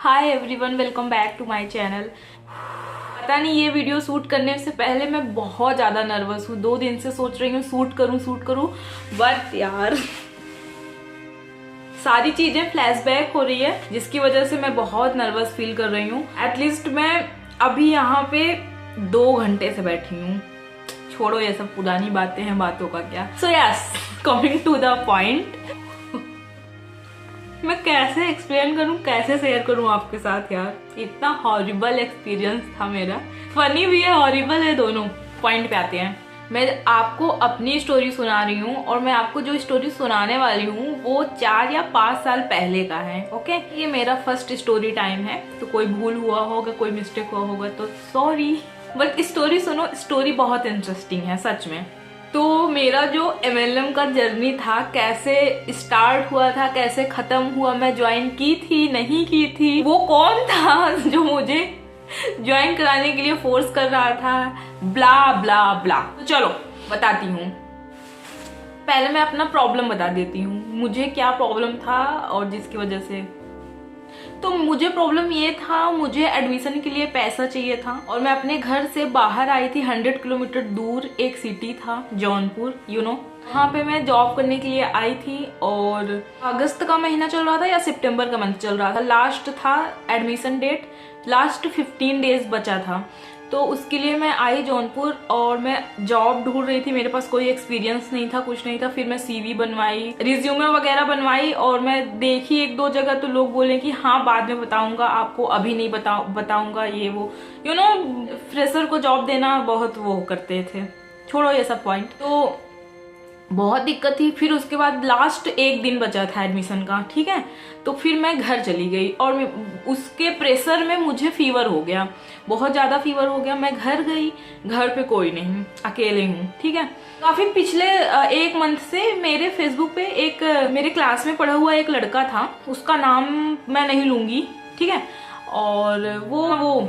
Hi everyone, welcome back to my channel. पता नहीं ये वीडियो शूट करने से पहले मैं बहुत ज़्यादा नर्वस हूँ। 2 दिन से सोच रही हूँ शूट करूँ बट यार सारी चीज़ें फ्लैशबैक हो रही है जिसकी वजह से मैं बहुत नर्वस फील कर रही हूँ। एटलीस्ट मैं अभी यहाँ पे 2 घंटे से बैठी हूँ। छोड़ो ये सब पुरानी बातें हैं, बातों का क्या। So yes, coming to the point, मैं कैसे एक्सप्लेन करूं, कैसे शेयर करूं आपके साथ यार। इतना हॉरिबल एक्सपीरियंस था मेरा, फनी भी है, हॉरिबल है, दोनों। पॉइंट पे आते हैं। मैं आपको अपनी स्टोरी सुना रही हूँ और मैं आपको जो स्टोरी सुनाने वाली हूँ वो 4 या 5 साल पहले का है। ओके, ये मेरा फर्स्ट स्टोरी टाइम है, तो कोई भूल हुआ होगा, कोई मिस्टेक हुआ होगा तो सॉरी, बट स्टोरी सुनो। स्टोरी बहुत इंटरेस्टिंग है सच में। तो मेरा जो MLM का जर्नी था, कैसे स्टार्ट हुआ था, कैसे खत्म हुआ, मैं ज्वाइन की थी नहीं की थी, वो कौन था जो मुझे ज्वाइन कराने के लिए फोर्स कर रहा था, ब्ला ब्ला ब्ला। तो चलो बताती हूँ। पहले मैं अपना प्रॉब्लम बता देती हूँ, मुझे क्या प्रॉब्लम था और जिसकी वजह से। तो मुझे प्रॉब्लम ये था, मुझे एडमिशन के लिए पैसा चाहिए था और मैं अपने घर से बाहर आई थी। 100 किलोमीटर दूर एक सिटी था, जौनपुर, वहाँ पे मैं जॉब करने के लिए आई थी। और अगस्त का महीना चल रहा था या सितंबर का मंथ चल रहा था, लास्ट था एडमिशन डेट, लास्ट 15 डेज बचा था। तो उसके लिए मैं आई जौनपुर और मैं जॉब ढूंढ रही थी। मेरे पास कोई एक्सपीरियंस नहीं था, कुछ नहीं था। फिर मैं CV बनवाई, रिज्यूमे वगैरह बनवाई और मैं देखी 1-2 जगह, तो लोग बोले कि हाँ बाद में बताऊंगा आपको, अभी नहीं बताऊंगा ये वो। फ्रेशर को जॉब देना बहुत वो करते थे। छोड़ो ये सब पॉइंट। तो बहुत दिक्कत थी। फिर उसके बाद लास्ट 1 दिन बचा था एडमिशन का, ठीक है। तो फिर मैं घर चली गई और उसके प्रेशर में मुझे फीवर हो गया, बहुत ज़्यादा फीवर हो गया। मैं घर गई, घर पे कोई नहीं, अकेले हूँ, ठीक है। काफ़ी पिछले 1 मंथ से मेरे फेसबुक पे एक मेरे क्लास में पढ़ा हुआ एक लड़का था, उसका नाम मैं नहीं लूँगी, ठीक है। और वो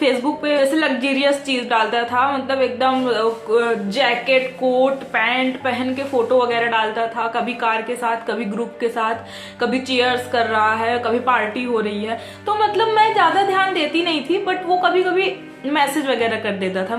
फेसबुक पे ऐसे लग्जरियस चीज डालता था, मतलब एकदम जैकेट कोट पैंट पहन के फोटो वगैरह डालता था, कभी कार के साथ, कभी ग्रुप के साथ, कभी चीयर्स कर रहा है, कभी पार्टी हो रही है। तो मतलब मैं ज्यादा ध्यान देती नहीं थी, बट वो कभी कभी मैसेज वगैरह कर देता था।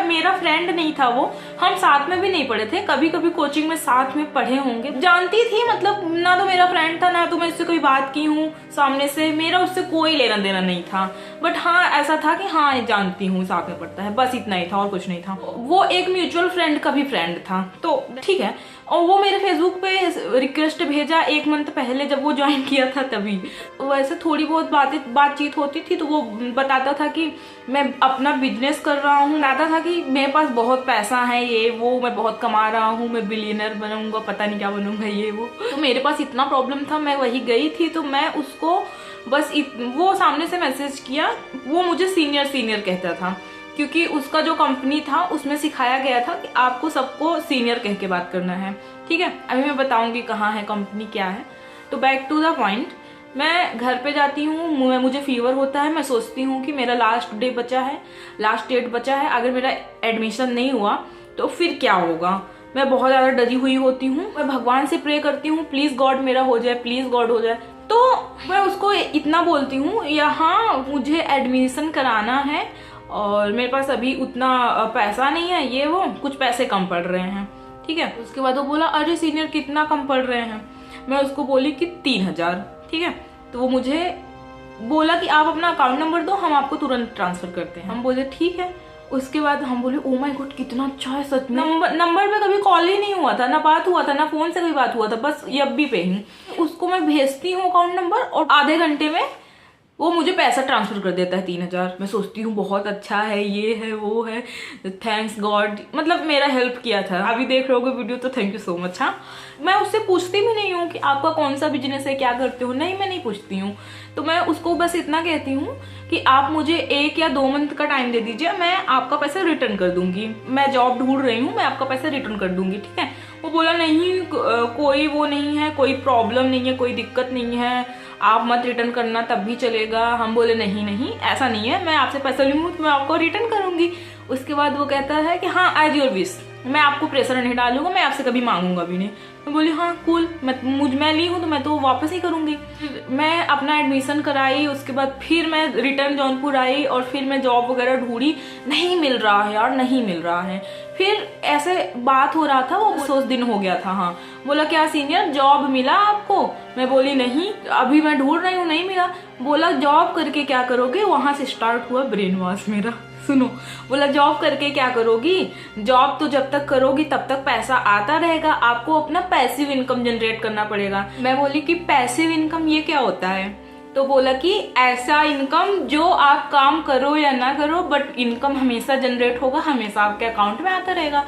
मेरा फ्रेंड नहीं था वो, हम साथ में भी नहीं पढ़े थे, कभी कभी कोचिंग में साथ में पढ़े होंगे, जानती थी। मतलब ना तो मेरा फ्रेंड था, ना तो मैं उससे कोई बात की हूँ सामने से, मेरा उससे कोई लेना देना नहीं था। बट हाँ ऐसा था कि हाँ जानती हूँ, साथ में पढ़ता है, बस इतना ही था और कुछ नहीं था। वो एक म्यूचुअल फ्रेंड का भी फ्रेंड था, तो ठीक है। और वो मेरे फेसबुक पे रिक्वेस्ट भेजा 1 मंथ पहले, जब वो ज्वाइन किया था तभी। वैसे थोड़ी बहुत बातचीत होती थी, तो वो बताता था कि मैं अपना बिजनेस कर रहा हूँ, बताता था कि मेरे पास बहुत पैसा है, ये वो, मैं बहुत कमा रहा हूँ, मैं बिलियनर बनूंगा, पता नहीं क्या बनूंगा, ये वो। तो मेरे पास इतना प्रॉब्लम था, मैं वही गई थी। तो मैं उसको बस वो सामने से मैसेज किया। वो मुझे सीनियर कहता था, क्योंकि उसका जो कंपनी था उसमें सिखाया गया था कि आपको सबको सीनियर कह के बात करना है, ठीक है। अभी मैं बताऊंगी कहाँ है कंपनी, क्या है। तो बैक टू द पॉइंट, मैं घर पे जाती हूँ, मुझे फीवर होता है। मैं सोचती हूँ कि मेरा लास्ट डेट बचा है, अगर मेरा एडमिशन नहीं हुआ तो फिर क्या होगा। मैं बहुत ज्यादा डरी हुई होती हूँ। मैं भगवान से प्रे करती हूँ, प्लीज गॉड मेरा हो जाए, प्लीज गॉड हो जाए। तो मैं उसको इतना बोलती हूँ, यहाँ मुझे एडमिशन कराना है और मेरे पास अभी उतना पैसा नहीं है, ये वो, कुछ पैसे कम पड़ रहे हैं, ठीक है। उसके बाद वो बोला, अरे सीनियर कितना कम पड़ रहे हैं। मैं उसको बोली कि 3000, ठीक है। तो वो मुझे बोला कि आप अपना अकाउंट नंबर दो, हम आपको तुरंत ट्रांसफर करते हैं। हम बोले ठीक है। उसके बाद हम बोले ओ माय गॉड कितना अच्छा है सच में। नंबर पे कभी कॉल ही नहीं हुआ था, ना बात हुआ था, ना फोन से कभी बात हुआ था, बस यब्बी पे ही। उसको मैं भेजती हूँ अकाउंट नंबर और आधे घंटे में वो मुझे पैसा ट्रांसफर कर देता है 3000। मैं सोचती हूँ बहुत अच्छा है, ये है वो है, थैंक्स गॉड, मतलब मेरा हेल्प किया था। अभी देख रहे होगे वीडियो तो थैंक यू सो मच। हाँ, मैं उससे पूछती भी नहीं हूँ कि आपका कौन सा बिजनेस है, क्या करते हो, नहीं, मैं नहीं पूछती हूँ। तो मैं उसको बस इतना कहती हूँ कि आप मुझे 1 या 2 मंथ का टाइम दे दीजिए, मैं आपका पैसा रिटर्न कर दूंगी, मैं जॉब ढूंढ रही हूँ, मैं आपका पैसा रिटर्न कर दूंगी, ठीक है। वो बोला नहीं, कोई वो नहीं है, कोई प्रॉब्लम नहीं है, कोई दिक्कत नहीं है, आप मत रिटर्न करना तब भी चलेगा। हम बोले नहीं ऐसा नहीं है, मैं आपसे पैसा लूँ तो मैं आपको रिटर्न करूंगी। उसके बाद वो कहता है कि हाँ एज योर विश, मैं आपको प्रेशर नहीं डालूंगा, मैं आपसे कभी मांगूंगा भी नहीं। मैं बोली हाँ कूल, मैं ली हूँ तो मैं तो वापस ही करूँगी। मैं अपना एडमिशन कराई, उसके बाद फिर मैं रिटर्न जौनपुर आई और फिर मैं जॉब वगैरह ढूंढी, नहीं मिल रहा है यार, नहीं मिल रहा है। फिर ऐसे बात हो रहा था, वो 10 दिन हो गया था। हाँ, बोला क्या सीनियर जॉब मिला आपको? मैं बोली नहीं, अभी मैं ढूंढ रही हूँ, नहीं मिला। बोला जॉब करके क्या करोगे? वहां से स्टार्ट हुआ ब्रेन वॉश मेरा। सुनो, बोला जॉब करके क्या करोगी? जॉब तो जब तक करोगी तब तक पैसा आता रहेगा, आपको अपना पैसिव इनकम जनरेट करना पड़ेगा। मैं बोली कि पैसिव इनकम ये क्या होता है? तो बोला कि ऐसा इनकम जो आप काम करो या ना करो बट इनकम हमेशा जनरेट होगा, हमेशा आपके अकाउंट में आता रहेगा।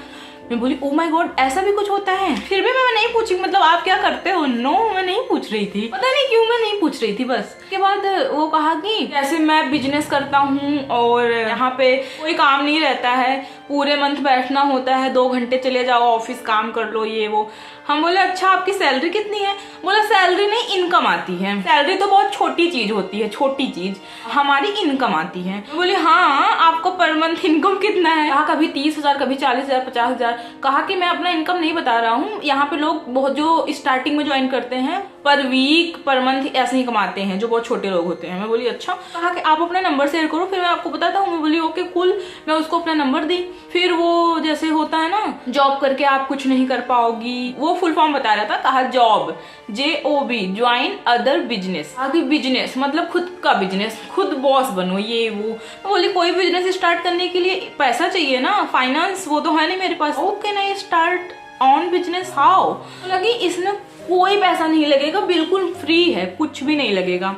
मैं बोली ओ माय गॉड, ऐसा भी कुछ होता है? फिर भी मैं नहीं पूछी, मतलब आप क्या करते हो? नो, मैं नहीं पूछ रही थी, पता नहीं क्यों मैं नहीं पूछ रही थी बस। उसके बाद वो कहा कि जैसे मैं बिजनेस करता हूँ और यहाँ पे कोई काम नहीं रहता है, पूरे मंथ बैठना होता है, 2 घंटे चले जाओ ऑफिस, काम कर लो ये वो। हम बोले अच्छा आपकी सैलरी कितनी है? बोला सैलरी नहीं, इनकम आती है। सैलरी तो बहुत छोटी चीज होती है, छोटी चीज, हमारी इनकम आती है। बोले हाँ आपको पर मंथ इनकम कितना है? कहा कभी 30,000, कभी 40,000, 50,000। कहा कि मैं अपना इनकम नहीं बता रहा हूँ, यहाँ पे लोग बहुत जो स्टार्टिंग में ज्वाइन करते हैं पर वीक पर मंथ ऐसे ही कमाते हैं, जो बहुत छोटे लोग होते हैं। मैं बोली अच्छा। कहा कि आप अपना नंबर शेयर करो फिर मैं आपको बताता हूँ। मैं बोली ओके कूल। मैं उसको अपना नंबर दी। फिर वो जैसे होता है ना, जॉब करके आप कुछ नहीं कर पाओगी, वो फुल फॉर्म बता रहा था। कहा job, JOB, join other business. आगे बिजनेस मतलब खुद का बिजनेस, खुद बॉस बनो ये वो। मैं बोली कोई बिजनेस स्टार्ट करने के लिए पैसा चाहिए ना, फाइनेंस वो तो है नहीं मेरे पास। ओके नहीं स्टार्ट ऑन बिजनेस हाउ? लगी इसमें कोई पैसा नहीं लगेगा, बिल्कुल फ्री है, कुछ भी नहीं लगेगा।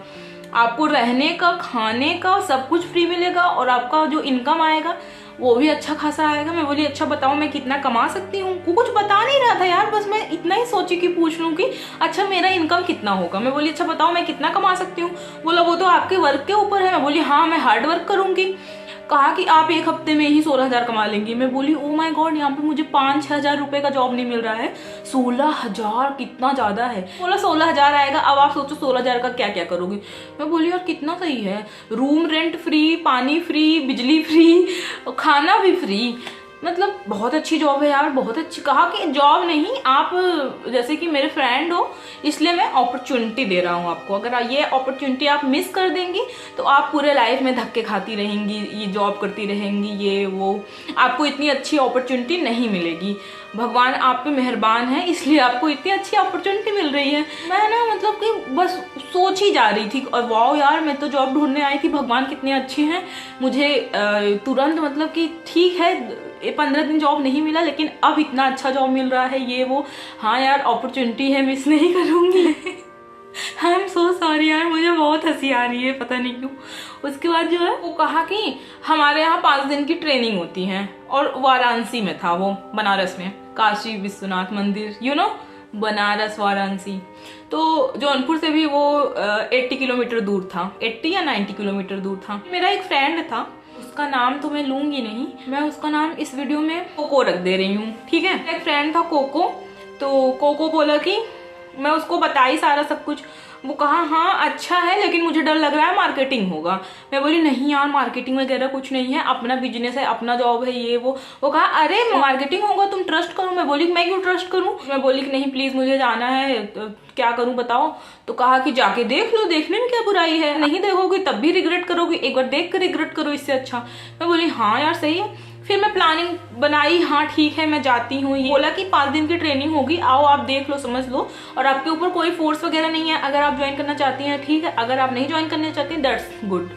आपको रहने का, खाने का सब कुछ फ्री मिलेगा और आपका जो इनकम आएगा वो भी अच्छा खासा आएगा। मैं बोली अच्छा बताओ मैं कितना कमा सकती हूँ? वो कुछ बता नहीं रहा था यार, बस मैं इतना ही सोची कि पूछ लूँ कि अच्छा मेरा इनकम कितना होगा। मैं बोली अच्छा बताओ मैं कितना कमा सकती हूँ? बोला वो तो आपके वर्क के ऊपर है। मैं बोली हाँ मैं हार्ड वर्क करूंगी। कहा कि आप 1 हफ्ते में ही 16,000 कमा लेंगी। मैं बोली ओ माय गॉड, यहाँ पे मुझे 5,000 रुपए का जॉब नहीं मिल रहा है, 16,000 कितना ज्यादा है। बोला 16,000 आएगा, अब आप सोचो 16,000 का क्या क्या करोगी? मैं बोली यार कितना सही है, रूम रेंट फ्री, पानी फ्री, बिजली फ्री, खाना भी फ्री, मतलब बहुत अच्छी जॉब है यार, बहुत अच्छी। कहा कि जॉब नहीं, आप जैसे कि मेरे फ्रेंड हो इसलिए मैं अपॉर्चुनिटी दे रहा हूँ आपको, अगर ये अपॉर्चुनिटी आप मिस कर देंगी तो आप पूरे लाइफ में धक्के खाती रहेंगी, ये जॉब करती रहेंगी ये वो, आपको इतनी अच्छी अपॉर्चुनिटी नहीं मिलेगी। भगवान आप पे मेहरबान है इसलिए आपको इतनी अच्छी अपॉर्चुनिटी मिल रही है। मैं ना मतलब कि बस सोच ही जा रही थी और वाओ यार मैं तो जॉब ढूंढने आई थी, भगवान कितने अच्छे हैं, मुझे तुरंत मतलब कि ठीक है 15 दिन जॉब नहीं मिला लेकिन अब इतना अच्छा जॉब मिल रहा है ये वो। हाँ यार अपॉर्चुनिटी है, मिस नहीं करूंगी। आई एम सो सॉरी यार, मुझे बहुत हंसी आ रही है पता नहीं क्यों। उसके बाद जो है वो कहा कि हमारे यहाँ 5 दिन की ट्रेनिंग होती है और वाराणसी में था वो, बनारस में, काशी विश्वनाथ मंदिर, यू नो बनारस वाराणसी। तो जौनपुर से भी वो 80 किलोमीटर दूर था, 80 या 90 किलोमीटर दूर था। मेरा एक फ्रेंड था, उसका नाम तो मैं लूंगी नहीं, मैं उसका नाम इस वीडियो में कोको रख दे रही हूँ, ठीक है। एक फ्रेंड था कोको, तो कोको बोला कि मैं उसको बताई सारा सब कुछ। वो कहा हाँ अच्छा है लेकिन मुझे डर लग रहा है मार्केटिंग होगा। मैं बोली नहीं यार मार्केटिंग वगैरह कुछ नहीं है, अपना बिजनेस है, अपना जॉब है ये वो। कहा अरे मार्केटिंग होगा तुम ट्रस्ट करो। मैं बोली मैं क्यों ट्रस्ट करूं? मैं बोली कि नहीं प्लीज मुझे जाना है, तो क्या करूं बताओ? तो कहा कि जाके देख लो, देखने में क्या बुराई है, नहीं देखोगे तब भी रिग्रेट करोगे, एक बार देख कर रिग्रेट करो इससे अच्छा। मैं बोली हाँ यार सही है। फिर मैं प्लानिंग बनाई, हाँ ठीक है मैं जाती हूँ। बोला कि 5 दिन की ट्रेनिंग होगी, आओ आप देख लो समझ लो, और आपके ऊपर कोई फोर्स वगैरह नहीं है, अगर आप ज्वाइन करना चाहती हैं ठीक है, अगर आप नहीं ज्वाइन करना चाहती हैं दैट्स गुड।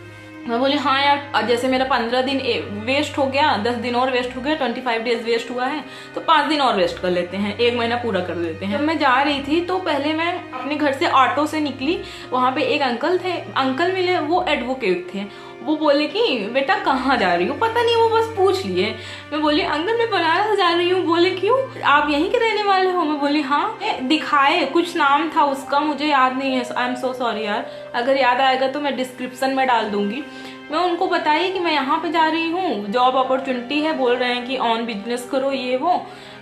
मैं बोली हाँ यार, जैसे मेरा 15 दिन वेस्ट हो गया, 10 दिन और वेस्ट हो गया, 25 डेज वेस्ट हुआ है, तो 5 दिन और वेस्ट कर लेते हैं, 1 महीना पूरा कर लेते हैं। जब मैं जा रही थी तो पहले मैं अपने घर से ऑटो से निकली, वहाँ पे एक अंकल थे, अंकल मिले, वो एडवोकेट थे। वो बोले कि बेटा कहाँ जा रही हो? पता नहीं वो बस पूछ लिए। मैं बोली अंकल मैं बनारस जा रही हूँ। बोले क्यों, आप यहीं के रहने वाले हो? मैं बोली हाँ। दिखाए, कुछ नाम था उसका मुझे याद नहीं है, आई एम सो सॉरी यार, अगर याद आएगा तो मैं डिस्क्रिप्शन में डाल दूंगी। मैं उनको बताई कि मैं यहाँ पे जा रही हूँ, जॉब अपॉर्चुनिटी है, बोल रहे हैं कि ऑन बिजनेस करो ये वो,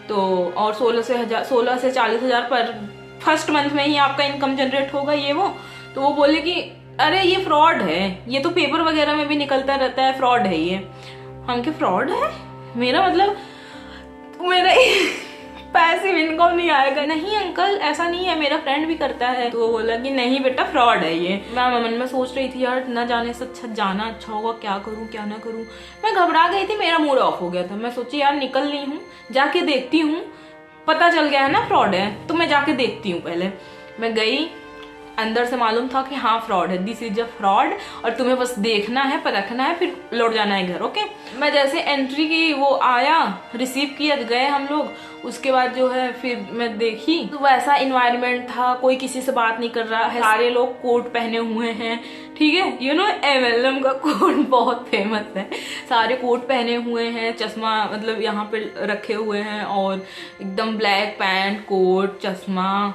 तो और 16 से 40,000 पर फर्स्ट मंथ में ही आपका इनकम जनरेट होगा ये वो। तो वो बोले कि अरे ये फ्रॉड है, ये तो पेपर वगैरह में भी निकलता रहता है, फ्रॉड है ये। हम के फ्रॉड है? मेरा मतलब मेरा पैसिव इनकम नहीं आएगा। नहीं अंकल ऐसा नहीं है, मेरा फ्रेंड भी करता है। तो वो बोला कि नहीं बेटा फ्रॉड है ये। मैं मन में सोच रही थी यार न जाने से अच्छा जाना अच्छा होगा, क्या करूँ क्या ना करूँ। मैं घबरा गई थी, मेरा मूड ऑफ हो गया था। मैं सोची यार निकल ली हूँ, जाके देखती हूँ, पता चल गया है ना फ्रॉड है तो मैं जाके देखती हूँ। पहले मैं गई, अंदर से मालूम था कि हाँ फ्रॉड है, दिस इज अ फ्रॉड, और तुम्हें बस देखना है, परखना है, फिर लौट जाना है घर। ओके। मैं जैसे एंट्री की, वो आया, रिसीव किया, गए हम लोग। उसके बाद जो है फिर मैं देखी तो वैसा इन्वायरमेंट था, कोई किसी से बात नहीं कर रहा है, सारे लोग कोट पहने हुए हैं। ठीक है, यू नो MLM का कोट बहुत फेमस है, सारे कोट पहने हुए हैं, चश्मा मतलब यहाँ पे रखे हुए हैं, और एकदम ब्लैक पैंट कोट चश्मा,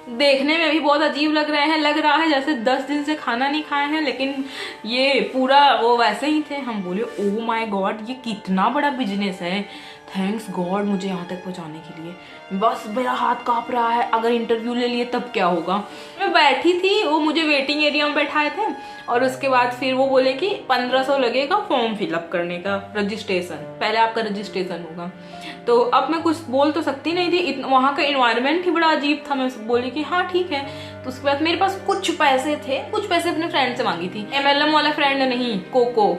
देखने में भी बहुत अजीब लग रहे हैं। लग रहा है जैसे 10 दिन से खाना नहीं खाए हैं, लेकिन ये पूरा वो वैसे ही थे। हम बोले ओ माय गॉड ये कितना बड़ा बिजनेस है, थैंक्स गॉड मुझे यहाँ तक पहुँचाने के लिए। बस मेरा हाथ कांप रहा है, अगर इंटरव्यू ले लिए तब क्या होगा। मैं बैठी थी, वो मुझे वेटिंग एरिया में बैठाए थे, और उसके बाद फिर वो बोले कि 1500 लगेगा फॉर्म फिलअप करने का, रजिस्ट्रेशन, पहले आपका रजिस्ट्रेशन होगा। तो अब मैं कुछ बोल तो सकती नहीं थी, वहाँ का इन्वायरमेंट ही बड़ा अजीब था। मैं बोली कि हाँ ठीक है। तो उसके बाद मेरे पास कुछ पैसे थे, कुछ पैसे अपने फ्रेंड से मांगी थी, MLM वाला फ्रेंड नहीं, कोको,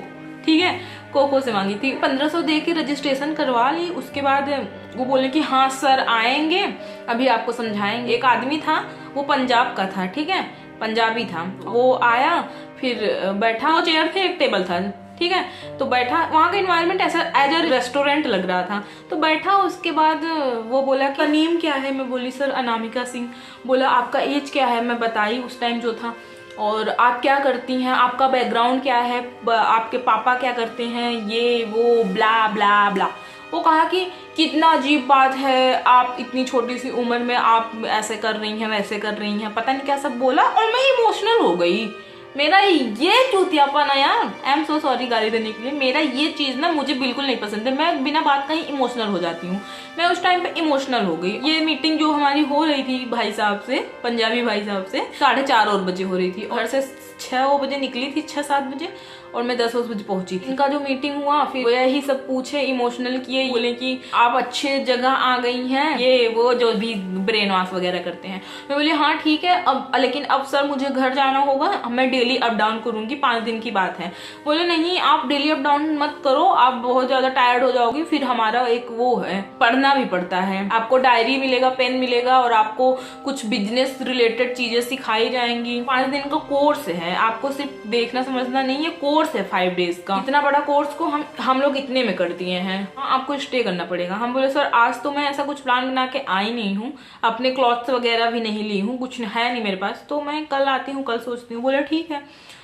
ठीक है, कोको से मांगी थी। 1500 दे के रजिस्ट्रेशन करवा ली। उसके बाद वो बोले कि हाँ सर आएंगे, अभी आपको समझाएंगे। एक आदमी था, वो पंजाब का था, ठीक है, पंजाबी था। वो आया, फिर बैठा, वो चेयर थे, एक टेबल था, ठीक है, तो बैठा। वहाँ का इन्वायरमेंट ऐसा एज अ रेस्टोरेंट लग रहा था। तो बैठा, उसके बाद वो बोला कि नेम क्या है। मैं बोली सर अनामिका सिंह। बोला आपका एज क्या है, मैं बताई उस टाइम जो था, और आप क्या करती हैं, आपका बैकग्राउंड क्या है, आपके पापा क्या करते हैं, ये वो ब्ला ब्ला ब्ला। वो कहा कि कितना अजीब बात है, आप इतनी छोटी सी उम्र में आप ऐसे कर रही हैं, वैसे कर रही हैं, पता नहीं क्या सब बोला, और मैं इमोशनल हो गई। मेरा ये चूतियापन है यार, आई एम सो सॉरी गाली देने के लिए, मेरा ये चीज ना मुझे बिल्कुल नहीं पसंद है। मैं बिना बात कहीं इमोशनल हो जाती हूँ। मैं उस टाइम पे इमोशनल हो गई। ये मीटिंग जो हमारी हो रही थी भाई साहब से, पंजाबी भाई साहब से, 4:30 और बजे हो रही थी, घर से 6 बजे निकली थी, 6-7 बजे, और मैं 10 बजे पहुंची थी। इनका जो मीटिंग हुआ, फिर वो यही सब पूछे, इमोशनल किए, बोले कि आप अच्छे जगह आ गई हैं, ये वो जो भी ब्रेन वॉश वगैरह करते हैं। मैं बोली हाँ ठीक है, अब लेकिन अब सर मुझे घर जाना होगा, मैं डेली अप डाउन करूंगी, 5 दिन की बात है। बोले नहीं आप डेली अप डाउन मत करो, आप बहुत ज्यादा टायर्ड हो जाओगी, फिर हमारा एक वो है, पढ़ना भी पड़ता है, आपको डायरी मिलेगा, पेन मिलेगा, और आपको कुछ बिजनेस रिलेटेड चीजें सिखाई जाएंगी। 5 दिन का कोर्स है, आपको सिर्फ देखना समझना नहीं है, कोर्स है 5 डेज का। इतना बड़ा कोर्स को हम लोग इतने में कर दिए हैं। हाँ आपको स्टे करना पड़ेगा। हम बोले सर आज तो मैं ऐसा कुछ प्लान बना के आई नहीं हूँ, अपने क्लॉथ्स वगैरह भी नहीं ली हूँ, कुछ है नहीं मेरे पास, तो मैं कल आती हूँ, कल सोचती हूँ। बोले ठीक है।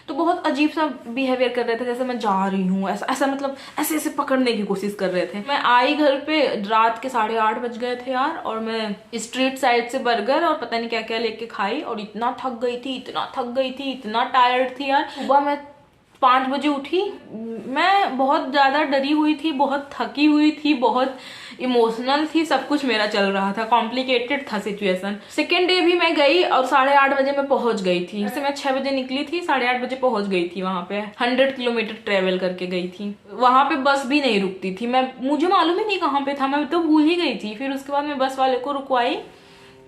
तो बहुत अजीब सा बिहेवियर कर रहे थे, जैसे मैं जा रही हूँ, ऐसा मतलब ऐसे ऐसे पकड़ने की कोशिश कर रहे थे। मैं आई घर पे, रात के 8:30 बज गए थे यार, और मैं स्ट्रीट साइड से बर्गर और पता नहीं क्या क्या लेके खाई, और इतना थक गई थी, इतना टायर्ड थी यार। सुबह मैं 5 बजे उठी। मैं बहुत ज्यादा डरी हुई थी, बहुत थकी हुई थी, बहुत इमोशनल थी, सब कुछ मेरा चल रहा था, कॉम्प्लिकेटेड था सिचुएशन। सेकेंड डे भी मैं गई और 8:30 बजे मैं पहुंच गई थी। जैसे मैं 6 बजे निकली थी, 8:30 बजे पहुंच गई थी वहां पे। 100 किलोमीटर ट्रेवल करके गई थी। वहां पे बस भी नहीं रुकती थी, मुझे मालूम ही नहीं कहाँ पे था, मैं तो भूल ही गई थी। फिर उसके बाद मैं बस वाले को रुकवाई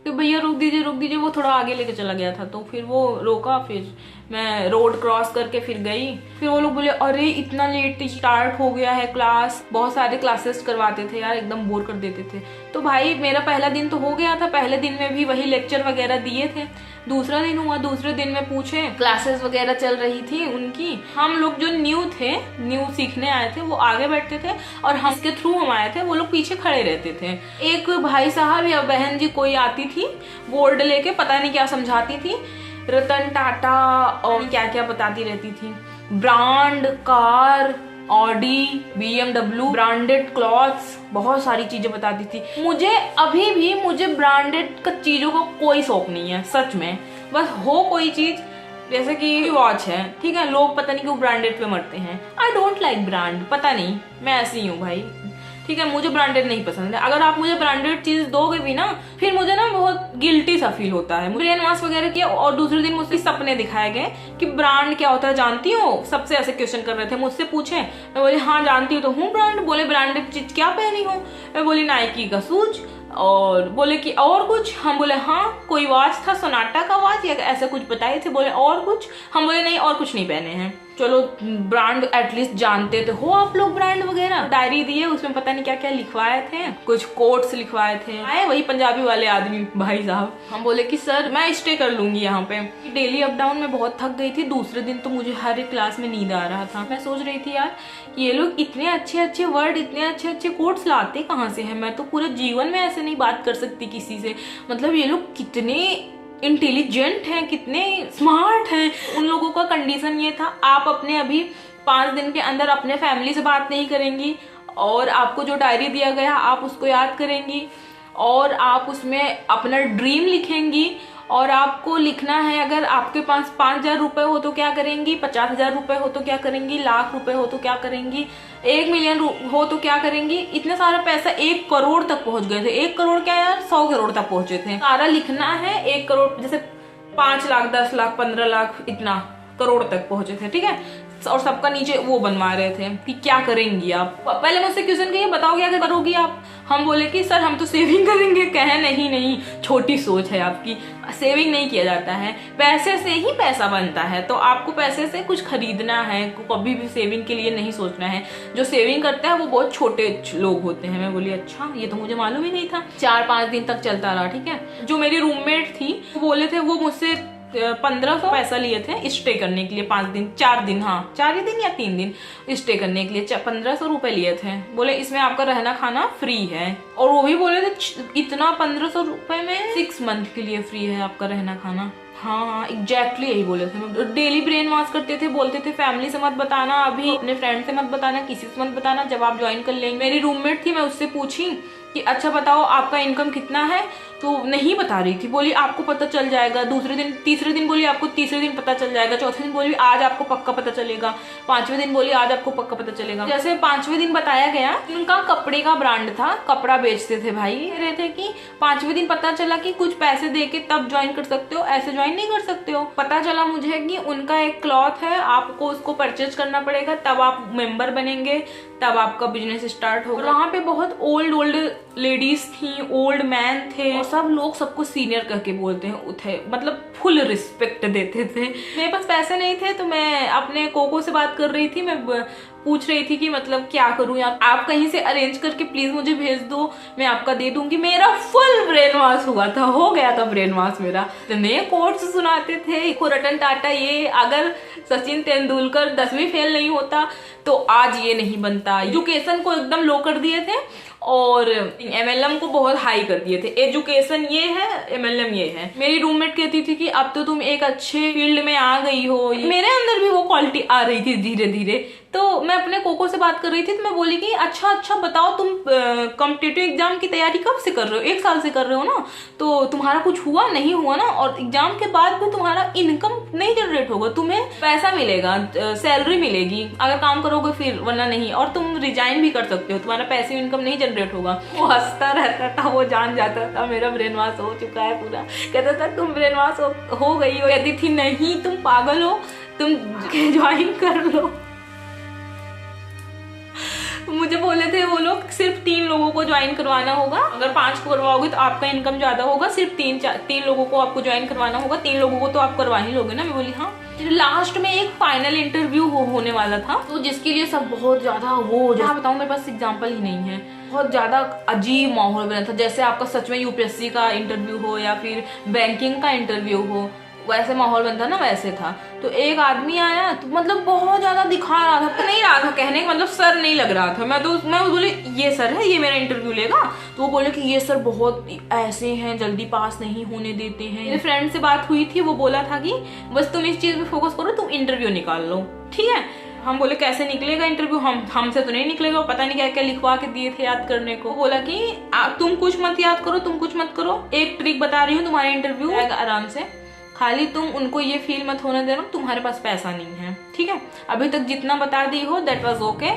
कि भैया रुक दीजिए, वो थोड़ा आगे लेके चला गया था, तो फिर वो रोका। फिर मैं रोड क्रॉस करके फिर गई। फिर वो लोग बोले अरे इतना लेट स्टार्ट हो गया है क्लास, बहुत सारे क्लासेस करवाते थे यार, एकदम बोर कर देते थे। तो भाई मेरा पहला दिन तो हो गया था, पहले दिन में भी वही लेक्चर वगैरह दिए थे। दूसरा दिन हुआ, दूसरे दिन में पूछे, क्लासेस वगैरह चल रही थी उनकी। हम लोग जो न्यू सीखने आए थे वो आगे बैठते थे, और हम इसके थ्रू हम आए थे, वो लोग पीछे खड़े रहते थे। एक भाई साहब या बहन जी कोई आती थी, बोर्ड लेके पता नहीं क्या समझाती थी, रतन टाटा और क्या क्या बताती रहती थी, brand car, Audi, BMW, branded clothes, बहुत सारी चीजें बताती थी। मुझे ब्रांडेड का चीजों का कोई शौक नहीं है सच में। बस हो कोई चीज, जैसे कि वॉच है, ठीक है, लोग पता नहीं क्यों ब्रांडेड पे मरते हैं। आई डोंट लाइक ब्रांड, पता नहीं, मैं ऐसी हूँ भाई, ठीक है, मुझे ब्रांडेड नहीं पसंद है। अगर आप मुझे ब्रांडेड चीज दोगे भी ना, फिर मुझे ना बहुत गिल्टी सा फील होता है। ब्रेन वॉश वगैरह किया और दूसरे दिन मुझसे सपने दिखाए गए कि ब्रांड क्या होता है जानती हो, सबसे ऐसे क्वेश्चन कर रहे थे, मुझसे पूछे। मैं बोली हाँ जानती हूँ तो हूँ ब्रांड। बोले ब्रांडेड चीज क्या पहनी हो? मैं बोली नाइकी का शूज। और बोले कि और कुछ? हम बोले हाँ कोई वॉच था, सोनाटा का वॉच या ऐसा कुछ बताए थे। बोले और कुछ? हम बोले नहीं और कुछ नहीं पहने हैं। चलो ब्रांड एटलीस्ट जानते तो हो आप लोग ब्रांड वगैरह। डायरी दी है, उसमें पता नहीं क्या क्या लिखवाए थे, कुछ कोट्स लिखवाए थे। आए वही पंजाबी वाले आदमी भाई साहब। हम बोले कि सर मैं स्टे कर लूंगी यहाँ पे। डेली अप डाउन में बहुत थक गई थी। दूसरे दिन तो मुझे हर एक क्लास में नींद आ रहा था। मैं सोच रही थी यार ये लोग इतने अच्छे अच्छे वर्ड, इतने अच्छे अच्छे कोट्स लाते कहाँ से हैं? मैं तो पूरे जीवन में ऐसे नहीं बात कर सकती किसी से। मतलब ये लोग कितने इंटेलिजेंट हैं, कितने स्मार्ट हैं। उन लोगों का कंडीशन ये था, आप अपने अभी 5 दिन के अंदर अपने फैमिली से बात नहीं करेंगी और आपको जो डायरी दिया गया आप उसको याद करेंगी और आप उसमें अपना ड्रीम लिखेंगी। और आपको लिखना है अगर आपके पास 5,000 रुपए हो तो क्या करेंगी, 50,000 रुपए हो तो क्या करेंगी, लाख रुपए हो तो क्या करेंगी, 1 मिलियन हो तो क्या करेंगी। इतना सारा पैसा 1 करोड़ तक पहुंच गए थे। 1 करोड़ क्या यार, 100 करोड़ तक पहुंचे थे। सारा लिखना है 1 करोड़, जैसे 5 लाख, 10 लाख, 15 लाख, इतना करोड़ तक पहुंचे थे। ठीक है, और सबका नीचे वो बनवा रहे थे कि क्या करेंगी आप। पहले मुझसे क्वेश्चन किए बताओ क्या करोगी आप? हम बोले कि सर हम तो सेविंग करेंगे। कहे नहीं, छोटी सोच है आपकी, सेविंग नहीं किया जाता है, पैसे से ही पैसा बनता है। तो आपको पैसे से कुछ खरीदना है, कभी भी सेविंग के लिए नहीं सोचना है। जो सेविंग करता है वो बहुत छोटे लोग होते हैं। मैं बोली अच्छा, ये तो मुझे मालूम ही नहीं था। 4-5 दिन तक चलता रहा। ठीक है, जो मेरी रूममेट थी वो बोले थे, वो मुझसे 1500 पैसा लिए थे स्टे करने के लिए 5 दिन, 4 दिन, हाँ 4 दिन या 3 दिन स्टे करने के लिए 1500 रुपए लिए थे। बोले इसमें आपका रहना खाना फ्री है। और वो भी बोले थे इतना 1500 रुपए में 6 मंथ के लिए फ्री है आपका रहना खाना। हाँ एग्जैक्टली यही बोले थे। डेली ब्रेन वॉश करते थे, बोलते थे फैमिली से मत बताना, अभी अपने फ्रेंड से मत बताना, किसी से मत बताना, जब आप ज्वाइन कर लेंगे। मेरी रूममेट थी, मैं उससे पूछी कि अच्छा बताओ आपका इनकम कितना है, तो नहीं बता रही थी। बोली आपको पता चल जाएगा दूसरे दिन, तीसरे दिन बोली आपको तीसरे दिन पता चल जाएगा, चौथे दिन बोली आज आपको पक्का पता चलेगा, 5वें दिन बोली आज आपको पक्का पता चलेगा। जैसे 5वें दिन बताया गया, उनका कपड़े का ब्रांड था, कपड़ा बेचते थे भाई। कह रहे थे कि 5वें दिन पता चला कि कुछ पैसे दे के तब ज्वाइन कर सकते हो, ऐसे ज्वाइन नहीं कर सकते हो। पता चला मुझे कि उनका एक क्लॉथ है, आपको उसको परचेज करना पड़ेगा, तब आप मेंबर बनेंगे, तब आपका बिजनेस स्टार्ट होगा। वहाँ पे बहुत ओल्ड लेडीज थी, ओल्ड मैन थे, और सब लोग सबको सीनियर करके बोलते हैं थे, मतलब फुल रिस्पेक्ट देते थे। मेरे पास पैसे नहीं थे तो मैं अपने कोको से बात कर रही थी, मैं पूछ रही थी कि मतलब क्या करूं यार, आप कहीं से अरेंज करके प्लीज मुझे भेज दो, मैं आपका दे दूंगी। मेरा फुल ब्रेन वॉश हुआ था, हो गया था ब्रेन वॉश मेरा। इतने कोट्स सुनाते थे, रतन टाटा, ये अगर सचिन तेंदुलकर 10वीं फेल नहीं होता तो आज ये नहीं बनता। एजुकेशन को एकदम लो कर दिए थे और MLM को बहुत हाई कर दिए थे। एजुकेशन ये है, MLM ये है। मेरी रूममेट कहती थी कि अब तो तुम एक अच्छे फील्ड में आ गई हो। मेरे अंदर भी वो क्वालिटी आ रही थी धीरे धीरे। तो मैं अपने कोको से बात कर रही थी तो मैं बोली कि अच्छा बताओ तुम कॉम्पिटिटिव एग्जाम की तैयारी कब से कर रहे हो? 1 साल से कर रहे हो ना, तो तुम्हारा कुछ हुआ नहीं हुआ ना? और एग्जाम के बाद भी तुम्हारा इनकम नहीं जनरेट होगा, तुम्हें पैसा मिलेगा, सैलरी मिलेगी अगर काम करोगे फिर, वरना नहीं। और तुम रिजाइन भी कर सकते हो, तुम्हारा पैसिव इनकम नहीं जनरेट होगा। वो हंसता रहता था, वो जान जाता था मेरा ब्रेन वॉश हो चुका है पूरा। कहता था तुम ब्रेन वॉश हो गई हो। कहती थी नहीं तुम पागल हो, तुम ज्वाइन कर लो। मुझे बोले थे वो लोग सिर्फ 3 लोगों को ज्वाइन करवाना होगा, अगर 5 को करवाओगे तो आपका इनकम ज्यादा होगा, सिर्फ 3 लोगों को आपको ज्वाइन करवाना होगा, 3 लोगों को तो आप करवा ही लोगे ना। मैं बोली हाँ। लास्ट में एक फाइनल इंटरव्यू होने वाला था, तो जिसके लिए सब बहुत ज्यादा वो बताऊँ, मेरे पास एग्जाम्पल ही नहीं है, बहुत ज्यादा अजीब माहौल बना था, जैसे आपका सच में UPSC का इंटरव्यू हो या फिर बैंकिंग का इंटरव्यू हो, वैसे माहौल बनता ना, वैसे था। तो एक आदमी आया तो मतलब बहुत ज्यादा दिखा रहा था, नहीं रहा था कहने का मतलब सर नहीं लग रहा था। मैं बोली ये सर है, ये मेरा इंटरव्यू लेगा? तो वो बोले कि ये सर बहुत ऐसे हैं, जल्दी पास नहीं होने देते हैं। मेरे फ्रेंड से बात हुई थी, वो बोला था कि बस तुम इस चीज पे फोकस करो, तुम इंटरव्यू निकाल लो, ठीक है। हम बोले कैसे निकलेगा इंटरव्यू, हमसे तो नहीं निकलेगा, पता नहीं क्या क्या लिखवा के दिए थे याद करने को। बोला कि तुम कुछ मत याद करो, तुम कुछ मत करो, एक ट्रिक बता रही हूँ, तुम्हारा इंटरव्यू आराम से, खाली तुम उनको ये फील मत होने देना तुम्हारे पास पैसा नहीं है, ठीक है। अभी तक जितना बता दी हो दैट वाज ओके,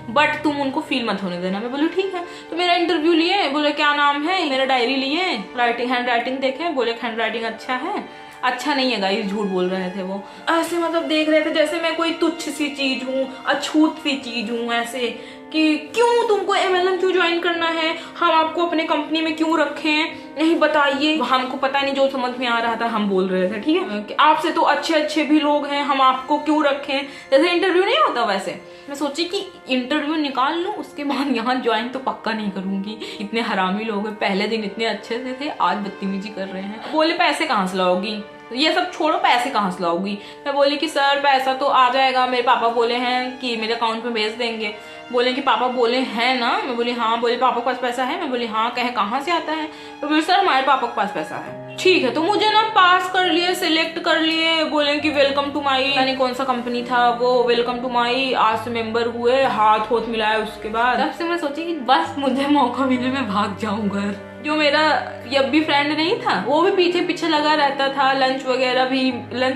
बट तुम उनको फील मत होने देना। मैं बोली ठीक है। तो मेरा इंटरव्यू लिए, बोले क्या नाम है, मेरा डायरी लिए, हैंड राइटिंग देखे, बोले हैंड राइटिंग अच्छा है। अच्छा नहीं है गाइस, झूठ बोल रहे थे वो। ऐसे मतलब देख रहे थे जैसे मैं कोई तुच्छ सी चीज हूँ, अछूत सी चीज हूँ, ऐसे कि क्यों तुमको MLM क्यों ज्वाइन करना है, हम आपको अपने कंपनी में क्यों रखें, नहीं बताइए। हमको पता नहीं, जो समझ में आ रहा था हम बोल रहे थे, ठीक है, कि आपसे तो अच्छे अच्छे भी लोग हैं, हम आपको क्यों रखें, जैसे इंटरव्यू नहीं होता वैसे। मैं सोची कि इंटरव्यू निकाल लूं, उसके बाद यहाँ ज्वाइन तो पक्का नहीं करूंगी। इतने हरामी लोग हैं, पहले दिन इतने अच्छे से थे, आज बदतमीजी कर रहे हैं। बोले पैसे कहाँ से लाओगी, ये सब छोड़ो, पैसे कहाँ से लाओगी। मैं बोली कि सर पैसा तो आ जाएगा, मेरे पापा बोले हैं कि मेरे अकाउंट में भेज देंगे। बोले कि पापा बोले हैं ना। मैं बोली हाँ। बोले पापा के पास पैसा है। मैं बोली हाँ। कहे कहाँ से आता है। तो बोले सर हमारे पापा के पास पैसा है। ठीक है। तो मुझे ना पास कर लिए, सिलेक्ट कर लिए। बोले कि वेलकम टू माई, यानी कौन सा कंपनी था वो, वेलकम टू माई, आज से मेंबर हुए, हाथ होथ मिलाया। उसके बाद तब से मैं सोची कि बस मुझे मौका मिले मैं भाग जाऊं घर। जो मेरा यब्बी फ्रेंड नहीं था वो भी पीछे पीछे लगा रहता था, लंच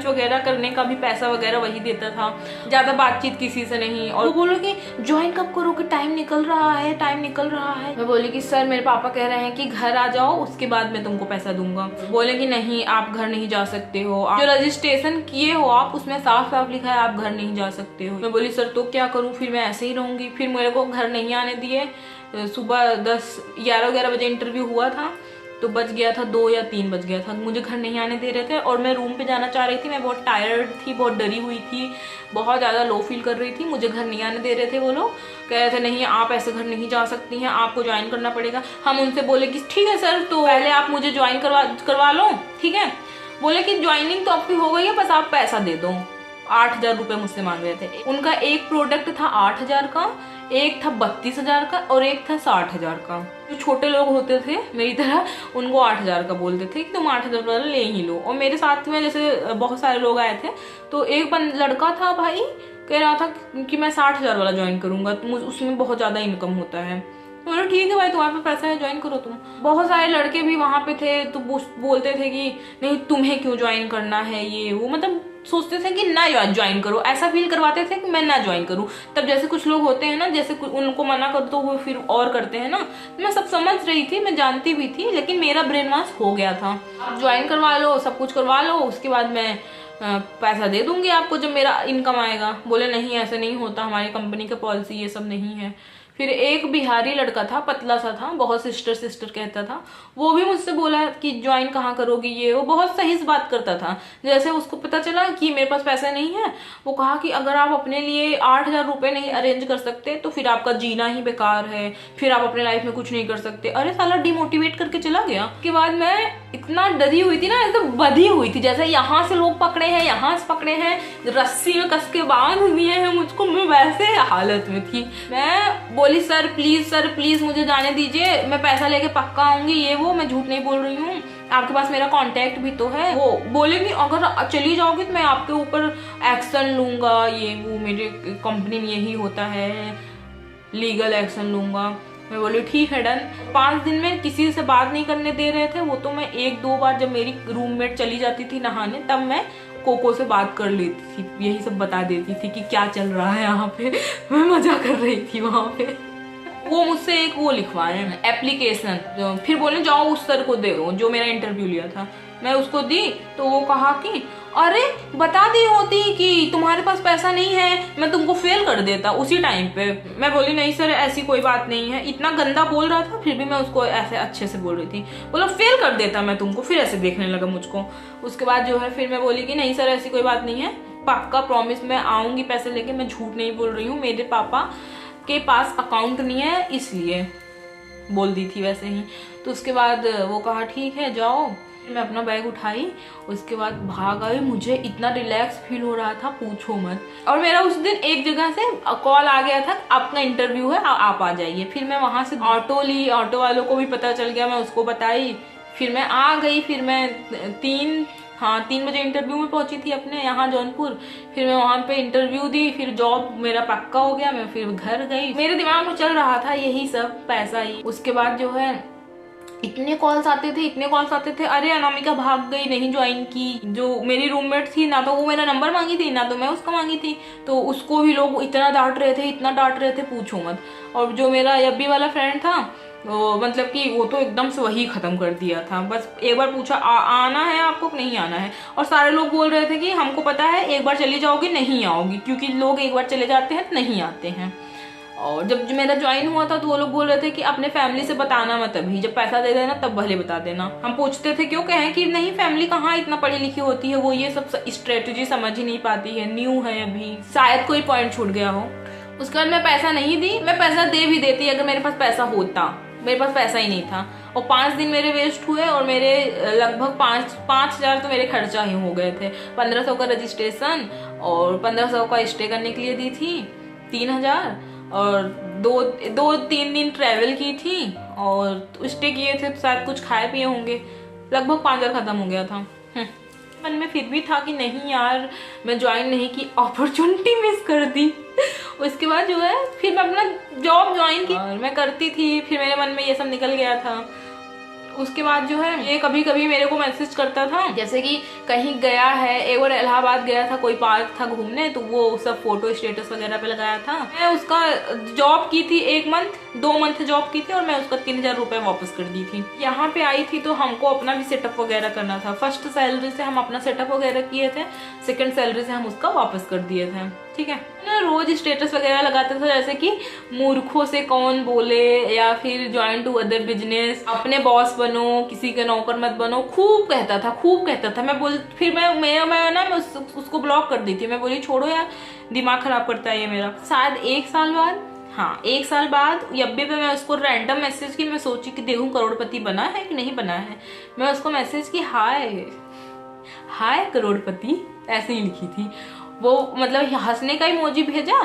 वगैरह करने का भी पैसा वगैरह वही देता था, ज्यादा बातचीत किसी से नहीं। और वो बोलो कि ज्वाइन कब करोगे, टाइम निकल रहा है, टाइम निकल रहा है। मैं बोली कि सर मेरे पापा कह रहे हैं कि घर आ जाओ, उसके बाद मैं तुमको पैसा दूंगा। बोले कि नहीं आप घर नहीं जा सकते हो, जो रजिस्ट्रेशन किए हो आप उसमें साफ साफ लिखा है आप घर नहीं जा सकते हो। मैं बोली सर तो क्या करूँ, फिर मैं ऐसे ही रहूंगी। फिर मेरे को घर नहीं आने दिए। सुबह 11 बजे इंटरव्यू हुआ था, तो बज गया था 2 या 3 बज गया था, मुझे घर नहीं आने दे रहे थे। और मैं रूम पे जाना चाह रही थी, मैं बहुत टायर्ड थी, बहुत डरी हुई थी, बहुत ज़्यादा लो फील कर रही थी। मुझे घर नहीं आने दे रहे थे वो लोग, कह रहे थे नहीं आप ऐसे घर नहीं जा सकती हैं, आपको ज्वाइन करना पड़ेगा। हम उनसे बोले कि ठीक है सर, तो पहले आप मुझे ज्वाइन करवा लो, ठीक है। बोले कि ज्वाइनिंग तो आपकी हो गई है, बस आप पैसा दे दो। 8,000 रुपये मुझसे मांग रहे थे। उनका एक प्रोडक्ट था 8,000 का, एक था 32,000 का और एक था 60,000 का। जो छोटे लोग होते थे मेरी तरह उनको 8,000 का बोलते थे कि तुम 8,000 वाला ले ही लो। और मेरे साथ में जैसे बहुत सारे लोग आए थे, तो एक लड़का था भाई, कह रहा था कि मैं 60,000 वाला ज्वाइन करूंगा, तो उसमें बहुत ज्यादा इनकम होता है। बोलो ठीक है भाई, तुम्हारे पास पैसा है, ज्वाइन करो तुम। बहुत सारे लड़के भी वहां पे थे, तो बोलते थे कि नहीं तुम्हें क्यों ज्वाइन करना है, ये वो, मतलब सोचते थे कि ना ज्वाइन करो, ऐसा फील करवाते थे कि मैं ना ज्वाइन करूं। तब जैसे कुछ लोग होते हैं ना, जैसे उनको मना कर दो वो फिर और करते हैं ना। मैं सब समझ रही थी, मैं जानती भी थी, लेकिन मेरा ब्रेन वॉश हो गया था। ज्वाइन करवा लो, सब कुछ करवा लो, उसके बाद मैं पैसा दे दूंगी आपको जब मेरा इनकम आएगा। बोले नहीं ऐसा नहीं होता, हमारी कंपनी का पॉलिसी ये सब नहीं है। फिर एक बिहारी लड़का था, पतला सा था, बहुत सिस्टर कहता था, वो भी मुझसे बोला कि ज्वाइन कहाँ करोगी, ये वो बहुत सही से बात करता था। जैसे उसको पता चला कि मेरे पास पैसा नहीं है, वो कहा कि अगर आप अपने लिए 8,000 रुपये नहीं अरेंज कर सकते तो फिर आपका जीना ही बेकार है, फिर आप अपने लाइफ में कुछ नहीं कर सकते। अरे साला डिमोटिवेट करके चला गया। उसके बाद मैं इतना डरी हुई थी ना, एकदम बधी हुई थी, जैसे यहाँ से लोग पकड़े हैं, यहाँ से पकड़े हैं, रस्सी में कस के बांध दिए हैं मुझको, मैं वैसे हालत में थी। मैं बोली सर प्लीज मुझे जाने दीजिए, मैं पैसा लेके पक्का आऊंगी, ये वो, मैं झूठ नहीं बोल रही हूँ, आपके पास मेरा कांटेक्ट भी तो है। वो बोले कि अगर चली जाओगी तो मैं आपके ऊपर एक्शन लूंगा, ये वो, मेरे कंपनी में यही होता है, लीगल एक्शन लूंगा। मैं बोली ठीक है डन। 5 दिन में किसी से बात नहीं करने दे रहे थे वो, तो मैं 1-2 बार जब मेरी रूममेट चली जाती थी नहाने, तब मैं कोको से बात कर लेती थी, यही सब बता देती थी कि क्या चल रहा है यहाँ पे। मैं मजा कर रही थी वहां पे। वो मुझसे एक वो लिखवाए एप्लीकेशन, फिर बोले जाओ उस सर को दे जो मेरा इंटरव्यू लिया था। मैं उसको दी तो वो कहा कि अरे बता दी होती कि तुम्हारे पास पैसा नहीं है, मैं तुमको फेल कर देता उसी टाइम पे। मैं बोली नहीं सर ऐसी कोई बात नहीं है। इतना गंदा बोल रहा था, फिर भी मैं उसको ऐसे अच्छे से बोल रही थी। बोला फेल कर देता मैं तुमको, फिर ऐसे देखने लगा मुझको। उसके बाद जो है फिर मैं बोली कि नहीं सर ऐसी कोई बात नहीं है, पक्का प्रॉमिस मैं आऊंगी पैसे लेके, मैं झूठ नहीं बोल रही हूँ, मेरे पापा के पास अकाउंट नहीं है इसलिए बोल दी थी वैसे ही। तो उसके बाद वो कहा ठीक है जाओ। मैं अपना बैग उठाई, उसके बाद भाग आई। मुझे इतना रिलैक्स फील हो रहा था पूछो मत। और मेरा उस दिन एक जगह से कॉल आ गया था, आपका इंटरव्यू है आप आ जाइए। फिर मैं वहां से ऑटो ली, ऑटो वालों को भी पता चल गया, मैं उसको बताई, फिर मैं आ गई। फिर मैं 3 बजे इंटरव्यू में पहुंची थी अपने यहाँ जौनपुर। फिर मैं वहां पे इंटरव्यू दी, फिर जॉब मेरा पक्का हो गया, मैं फिर घर गई। मेरे दिमाग में चल रहा था यही सब पैसा ही। उसके बाद जो है इतने कॉल्स आते थे, इतने कॉल्स आते थे, अरे अनामिका भाग गई, नहीं ज्वाइन की। जो मेरी रूममेट थी ना, तो वो मेरा नंबर मांगी थी ना तो मैं उसका मांगी थी, तो उसको भी लोग इतना डांट रहे थे, इतना डांट रहे थे पूछो मत। और जो मेरा यब्बी वाला फ्रेंड था वो मतलब कि वो तो एकदम से वही खत्म कर दिया था। बस एक बार पूछा आना है आपको नहीं आना है, और सारे लोग बोल रहे थे कि हमको पता है एक बार चली जाओगी नहीं आओगी, क्योंकि लोग एक बार चले जाते हैं नहीं आते हैं। और जब मेरा ज्वाइन हुआ था तो वो लोग बोल रहे थे कि अपने फैमिली से बताना मत, अभी जब पैसा दे देना तब भले बता देना। हम पूछते थे क्यों, कहें कि नहीं फैमिली कहाँ इतना पढ़ी लिखी होती है, वो ये सब स्ट्रेटेजी समझ ही नहीं पाती है, न्यू है अभी, शायद कोई पॉइंट छूट गया हो। उसके बाद मैं पैसा नहीं दी, मैं पैसा दे भी देती अगर मेरे पास पैसा होता, मेरे पास पैसा ही नहीं था। और 5 दिन मेरे वेस्ट हुए और मेरे लगभग 5,000 तो मेरे खर्चा ही हो गए थे। 1500 का रजिस्ट्रेशन और 1500 का स्टे करने के लिए दी थी 3000, और 2-3 दिन ट्रैवल की थी और स्टे किए थे तो शायद कुछ खाए पिए होंगे, लगभग 5000 खत्म हो गया था। मन में फिर भी था कि नहीं यार मैं ज्वाइन नहीं की, अपॉर्चुनिटी मिस कर दी। उसके बाद जो है फिर मैं अपना जॉब ज्वाइन की और मैं करती थी, फिर मेरे मन में ये सब निकल गया था। उसके बाद जो है ये कभी कभी मेरे को मैसेज करता था, जैसे कि कहीं गया है, एक बार इलाहाबाद गया था, कोई पार्क था घूमने, तो वो सब फोटो स्टेटस वगैरह पे लगाया था। मैं उसका जॉब की थी 1 मंथ 2 मंथ जॉब की थी और मैं उसका 3000 रुपये वापस कर दी थी। यहाँ पे आई थी तो हमको अपना भी सेटअप वगैरह करना था। फर्स्ट सैलरी से हम अपना सेटअप वगैरह किए थे, सेकेंड सैलरी से हम उसका वापस कर दिए थे, ठीक है ना। रोज स्टेटस वगैरह लगाते थे जैसे कि मूर्खों से कौन बोले, या फिर ज्वाइन टू अदर बिजनेस, अपने बॉस बनो, किसी के नौकर मत बनो, खूब कहता था। मैं फिर मैं उसको ब्लॉक कर दी थी। मैं बोली छोड़ो यार, दिमाग खराब करता है ये मेरा। शायद 1 साल बाद, हाँ 1 साल बाद यब्बी पे मैं उसको रैंडम मैसेज की, मैं सोची कि देखूं करोड़पति बना है कि नहीं बना है। मैं उसको मैसेज की हाय करोड़पति, ऐसे ही लिखी थी वो, मतलब हंसने का इमोजी भेजा,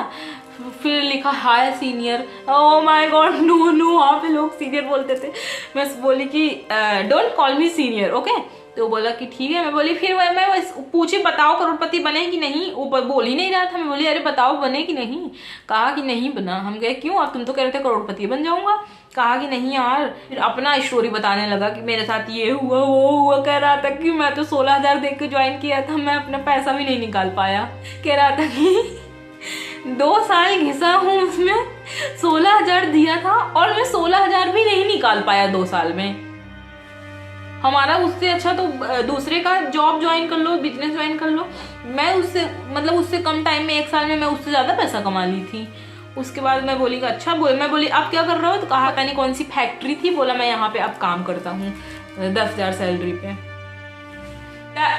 फिर लिखा hi senior. Oh my god, no वहाँ पे लोग सीनियर बोलते थे। मैं बोली कि don't call me senior, okay. तो बोला कि ठीक है। मैं बोली फिर मैं पूछी बताओ करोड़पति बने कि नहीं, वो बोल ही नहीं रहा था। मैं बोली अरे बताओ बने कि नहीं, कहा कि नहीं बना। हम गए क्यों, अब तुम तो कह रहे थे करोड़पति बन जाऊंगा। कहा कि नहीं यार, फिर अपना स्टोरी बताने लगा कि मेरे साथ ये हुआ वो हुआ। कह रहा था कि मैं तो 16,000 देख के ज्वाइन किया था, मैं अपना पैसा भी नहीं निकाल पाया। कह रहा था कि 2 साल घिसा हूँ उसमें, 16,000 दिया था और मैं 16,000 भी नहीं निकाल पाया 2 साल में। हमारा उससे अच्छा तो दूसरे का जॉब ज्वाइन कर लो, बिजनेस ज्वाइन कर लो। मैं उससे कम टाइम में 1 साल में मैं उससे ज्यादा पैसा कमा ली थी। उसके बाद मैं बोली अच्छा, मैं बोली आप क्या कर रहे हो, तो कहा पता नहीं कौन सी फैक्ट्री थी। बोला मैं यहाँ पे अब काम करता हूँ 10,000 सैलरी पे।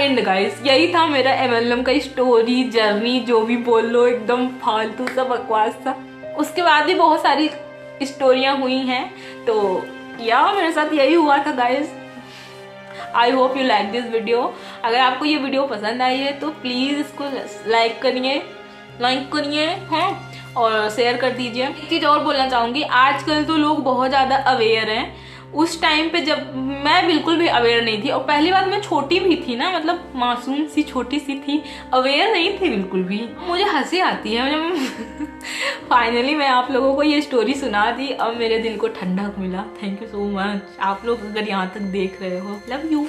एंड गाइस, यही था मेरा MLM का स्टोरी, जर्नी, जो भी बोल लो, एकदम फालतू सा बकवास था। उसके बाद भी बहुत सारी स्टोरियां हुई हैं, तो या मेरे साथ यही हुआ था guys. I hope you like this video. अगर आपको ये वीडियो पसंद आई है तो प्लीज इसको लाइक करिए हाँ, और शेयर कर दीजिए। एक चीज और बोलना चाहूंगी, आजकल तो लोग बहुत ज्यादा अवेयर हैं। उस टाइम पे जब मैं बिल्कुल भी अवेयर नहीं थी, और पहली बात मैं छोटी भी थी ना, मतलब मासूम सी छोटी सी थी, अवेयर नहीं थी बिल्कुल भी। मुझे हंसी आती है जब फाइनली मैं आप लोगों को ये स्टोरी सुना दी, अब मेरे दिल को ठंडक मिला। थैंक यू सो मच आप लोग अगर यहाँ तक देख रहे हो, लव यू।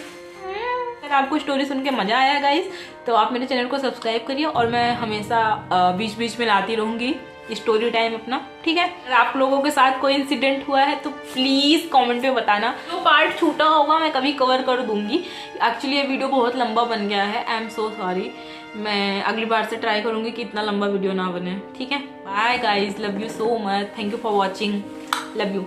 अगर आपको स्टोरी सुन के मजा आया गाइस तो आप मेरे चैनल को सब्सक्राइब करिए, और मैं हमेशा बीच बीच में लाती रहूंगी स्टोरी टाइम अपना, ठीक है। अगर आप लोगों के साथ कोई इंसिडेंट हुआ है तो प्लीज कमेंट में बताना। जो पार्ट छूटा होगा मैं कभी कवर कर दूंगी। एक्चुअली ये वीडियो बहुत लंबा बन गया है, आई एम सो सॉरी। मैं अगली बार से ट्राई करूंगी कि इतना लंबा वीडियो ना बने, ठीक है। Bye guys, love you so much, thank you for watching, love you.